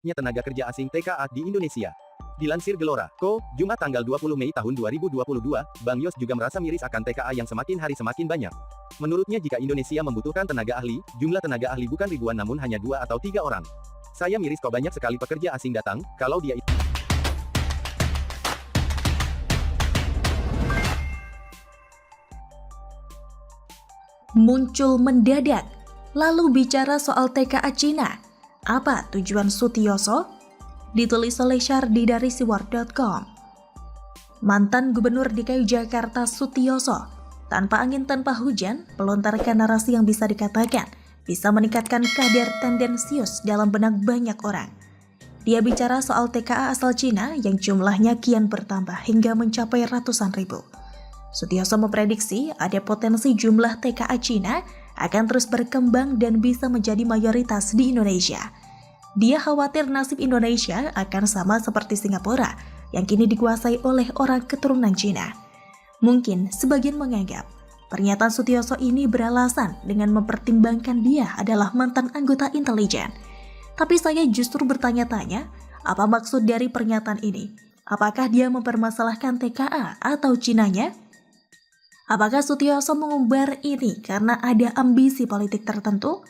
banyaknya tenaga kerja asing TKA di Indonesia. Dilansir Gelora.co, Jumat tanggal 20 Mei tahun 2022, Bang Yos juga merasa miris akan TKA yang semakin hari semakin banyak. Menurutnya jika Indonesia membutuhkan tenaga ahli, jumlah tenaga ahli bukan ribuan namun hanya 2 atau 3 orang. Saya miris kok banyak sekali pekerja asing datang, kalau dia itu muncul mendadak, lalu bicara soal TKA Cina. Apa tujuan Sutioso? Ditulis oleh Syardi dari siwar.com. Mantan Gubernur DKI Jakarta Sutioso, tanpa angin tanpa hujan, melontarkan narasi yang bisa dikatakan bisa meningkatkan kadar tendensius dalam benak banyak orang. Dia bicara soal TKA asal Cina yang jumlahnya kian bertambah hingga mencapai ratusan ribu. Sutioso memprediksi ada potensi jumlah TKA Cina akan terus berkembang dan bisa menjadi mayoritas di Indonesia. Dia khawatir nasib Indonesia akan sama seperti Singapura yang kini dikuasai oleh orang keturunan Cina. Mungkin sebagian menganggap pernyataan Sutioso ini beralasan dengan mempertimbangkan dia adalah mantan anggota intelijen. Tapi saya justru bertanya-tanya, apa maksud dari pernyataan ini? Apakah dia mempermasalahkan TKA atau Cinanya? Apakah Sutioso mengumbar ini karena ada ambisi politik tertentu?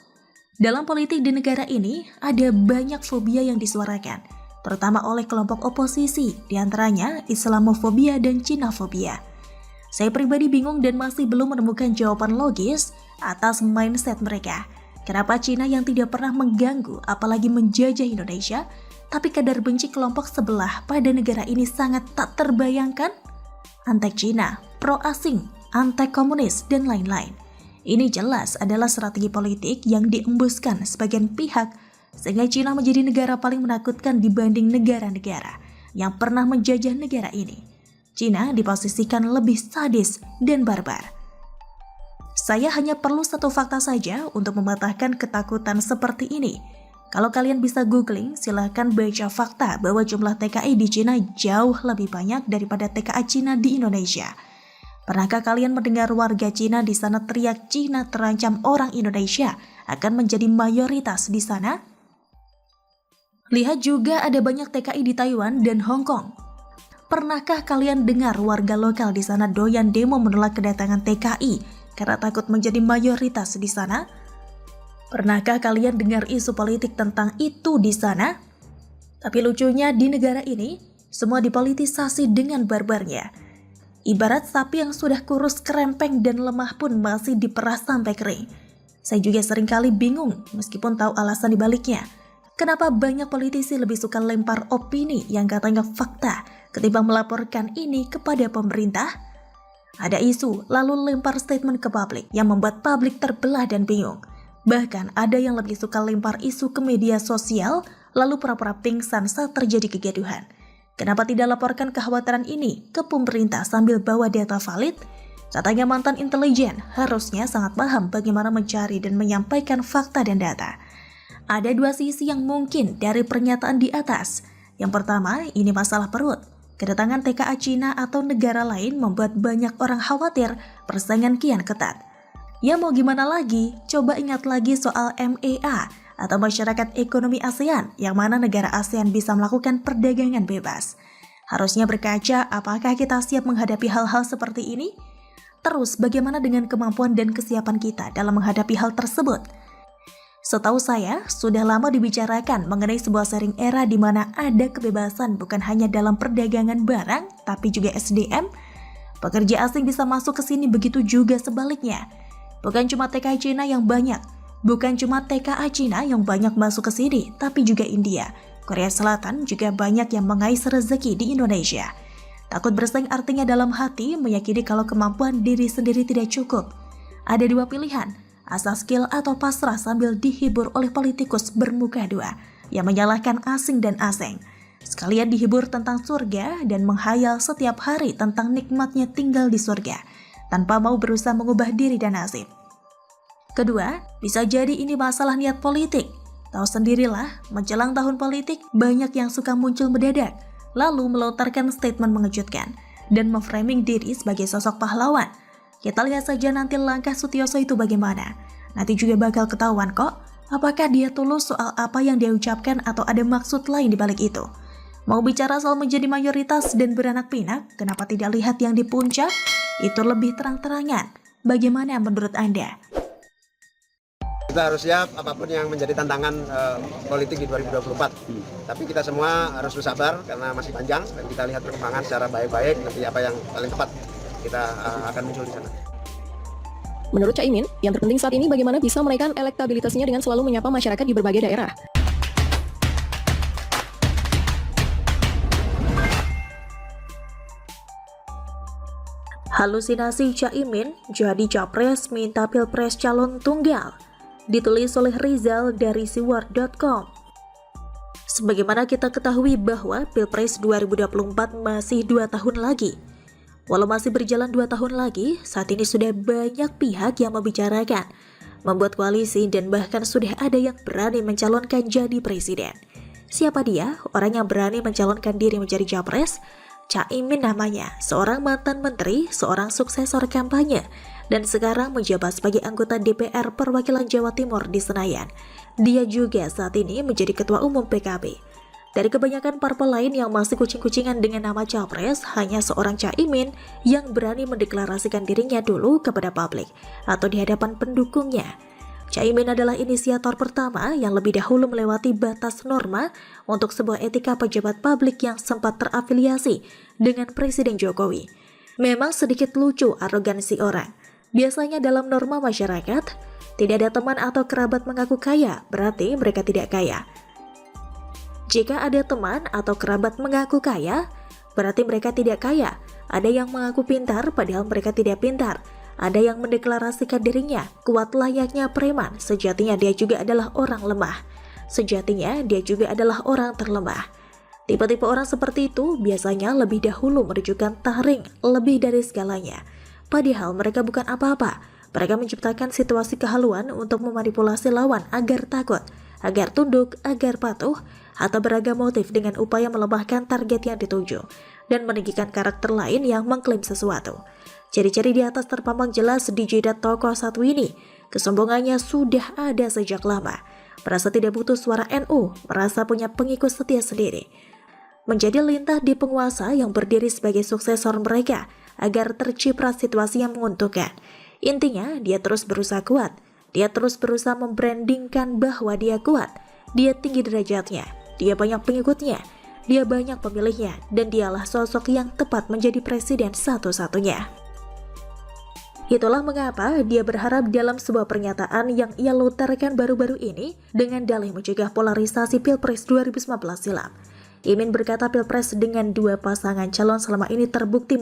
Dalam politik di negara ini, ada banyak fobia yang disuarakan, terutama oleh kelompok oposisi, diantaranya Islamofobia dan Cinafobia. Saya pribadi bingung dan masih belum menemukan jawaban logis atas mindset mereka. Kenapa Cina yang tidak pernah mengganggu, apalagi menjajah Indonesia, tapi kadar benci kelompok sebelah pada negara ini sangat tak terbayangkan? Antek Cina, pro asing, anti-komunis, dan lain-lain. Ini jelas adalah strategi politik yang diembuskan sebagian pihak sehingga Cina menjadi negara paling menakutkan dibanding negara-negara yang pernah menjajah negara ini. Cina diposisikan lebih sadis dan barbar. Saya hanya perlu satu fakta saja untuk mematahkan ketakutan seperti ini. Kalau kalian bisa googling, silahkan baca fakta bahwa jumlah TKI di Cina jauh lebih banyak daripada TKA Cina di Indonesia. Pernahkah kalian mendengar warga Cina di sana teriak Cina terancam orang Indonesia akan menjadi mayoritas di sana? Lihat juga ada banyak TKI di Taiwan dan Hong Kong. Pernahkah kalian dengar warga lokal di sana doyan demo menolak kedatangan TKI karena takut menjadi mayoritas di sana? Pernahkah kalian dengar isu politik tentang itu di sana? Tapi lucunya di negara ini, semua dipolitisasi dengan barbarnya. Ibarat sapi yang sudah kurus, kerempeng, dan lemah pun masih diperas sampai kering. Saya juga seringkali bingung meskipun tahu alasan dibaliknya. Kenapa banyak politisi lebih suka lempar opini yang katanya fakta ketimbang melaporkan ini kepada pemerintah? Ada isu lalu lempar statement ke publik yang membuat publik terbelah dan bingung. Bahkan ada yang lebih suka lempar isu ke media sosial lalu pura-pura pingsan saat terjadi kegaduhan. Kenapa tidak laporkan kekhawatiran ini ke pemerintah sambil bawa data valid? Katanya mantan intelijen harusnya sangat paham bagaimana mencari dan menyampaikan fakta dan data. Ada dua sisi yang mungkin dari pernyataan di atas. Yang pertama, ini masalah perut. Kedatangan TKA Cina atau negara lain membuat banyak orang khawatir persaingan kian ketat. Ya mau gimana lagi, coba ingat lagi soal MEA atau Masyarakat Ekonomi ASEAN yang mana negara ASEAN bisa melakukan perdagangan bebas. Harusnya berkaca apakah kita siap menghadapi hal-hal seperti ini? Terus bagaimana dengan kemampuan dan kesiapan kita dalam menghadapi hal tersebut? Setahu saya, sudah lama dibicarakan mengenai sebuah sharing era di mana ada kebebasan bukan hanya dalam perdagangan barang, tapi juga SDM. Pekerja asing bisa masuk ke sini, begitu juga sebaliknya. Bukan cuma TKI Cina yang banyak, bukan cuma TKA Cina yang banyak masuk ke sini, tapi juga India, Korea Selatan juga banyak yang mengais rezeki di Indonesia. Takut bersaing artinya dalam hati meyakini kalau kemampuan diri sendiri tidak cukup. Ada dua pilihan, asal skill atau pasrah sambil dihibur oleh politikus bermuka dua yang menyalahkan asing dan asing. Sekalian dihibur tentang surga dan menghayal setiap hari tentang nikmatnya tinggal di surga, tanpa mau berusaha mengubah diri dan nasib. Kedua, bisa jadi ini masalah niat politik. Tahu sendirilah, menjelang tahun politik, banyak yang suka muncul mendadak, lalu melontarkan statement mengejutkan, dan memframing diri sebagai sosok pahlawan. Kita lihat saja nanti langkah Sutioso itu bagaimana. Nanti juga bakal ketahuan kok, Apakah dia tulus soal apa yang dia ucapkan atau ada maksud lain di balik itu? Mau bicara soal menjadi mayoritas dan beranak pinak, kenapa tidak lihat yang di puncak? Itu lebih terang-terangan. Bagaimana menurut Anda? Kita harus siap apapun yang menjadi tantangan politik di 2024. Tapi kita semua harus bersabar karena masih panjang dan kita lihat perkembangan secara baik-baik. Nanti apa yang paling tepat kita akan muncul di sana. Menurut Caimin, yang terpenting saat ini bagaimana bisa menaikkan elektabilitasnya dengan selalu menyapa masyarakat di berbagai daerah. Halusinasi Caimin jadi capres minta pilpres calon tunggal. Ditulis oleh Rizal dari siwar.com. Sebagaimana kita ketahui bahwa Pilpres 2024 masih 2 tahun lagi. Walau masih berjalan 2 tahun lagi, saat ini sudah banyak pihak yang membicarakan, membuat koalisi dan bahkan sudah ada yang berani mencalonkan jadi presiden. Siapa dia? Orang yang berani mencalonkan diri menjadi capres? Caimin namanya, seorang mantan menteri, seorang suksesor kampanye, dan sekarang menjabat sebagai anggota DPR Perwakilan Jawa Timur di Senayan. Dia juga saat ini menjadi ketua umum PKB. Dari kebanyakan parpol lain yang masih kucing-kucingan dengan nama capres, hanya seorang Caimin yang berani mendeklarasikan dirinya dulu kepada publik atau di hadapan pendukungnya. Caimin adalah inisiator pertama yang lebih dahulu melewati batas norma untuk sebuah etika pejabat publik yang sempat terafiliasi dengan Presiden Jokowi. Memang sedikit lucu arogansi orang. Biasanya dalam norma masyarakat, tidak ada teman atau kerabat mengaku kaya, berarti mereka tidak kaya. Jika ada teman atau kerabat mengaku kaya, berarti mereka tidak kaya. Ada yang mengaku pintar padahal mereka tidak pintar. Ada yang mendeklarasikan dirinya kuat layaknya preman, sejatinya dia juga adalah orang lemah. Sejatinya dia juga adalah orang terlemah. Tipe-tipe orang seperti itu biasanya lebih dahulu menunjukkan taring lebih dari segalanya. Padahal mereka bukan apa-apa. Mereka menciptakan situasi kehaluan untuk memanipulasi lawan agar takut, agar tunduk, agar patuh, atau beragam motif dengan upaya melemahkan target yang dituju dan meninggikan karakter lain yang mengklaim sesuatu. Ciri-ciri di atas terpampang jelas di jidat tokoh satu ini. Kesombongannya sudah ada sejak lama. Merasa tidak butuh suara NU, merasa punya pengikut setia sendiri. Menjadi lintah di penguasa yang berdiri sebagai suksesor mereka agar terciprat situasi yang menguntungkan. Intinya, dia terus berusaha kuat. Dia terus berusaha membrandingkan bahwa dia kuat. Dia tinggi derajatnya. Dia banyak pengikutnya. Dia banyak pemilihnya. Dan dialah sosok yang tepat menjadi presiden satu-satunya. Itulah mengapa dia berharap dalam sebuah pernyataan yang ia lontarkan baru-baru ini dengan dalih mencegah polarisasi Pilpres 2019 silam. Imin berkata Pilpres dengan 2 pasangan calon selama ini terbukti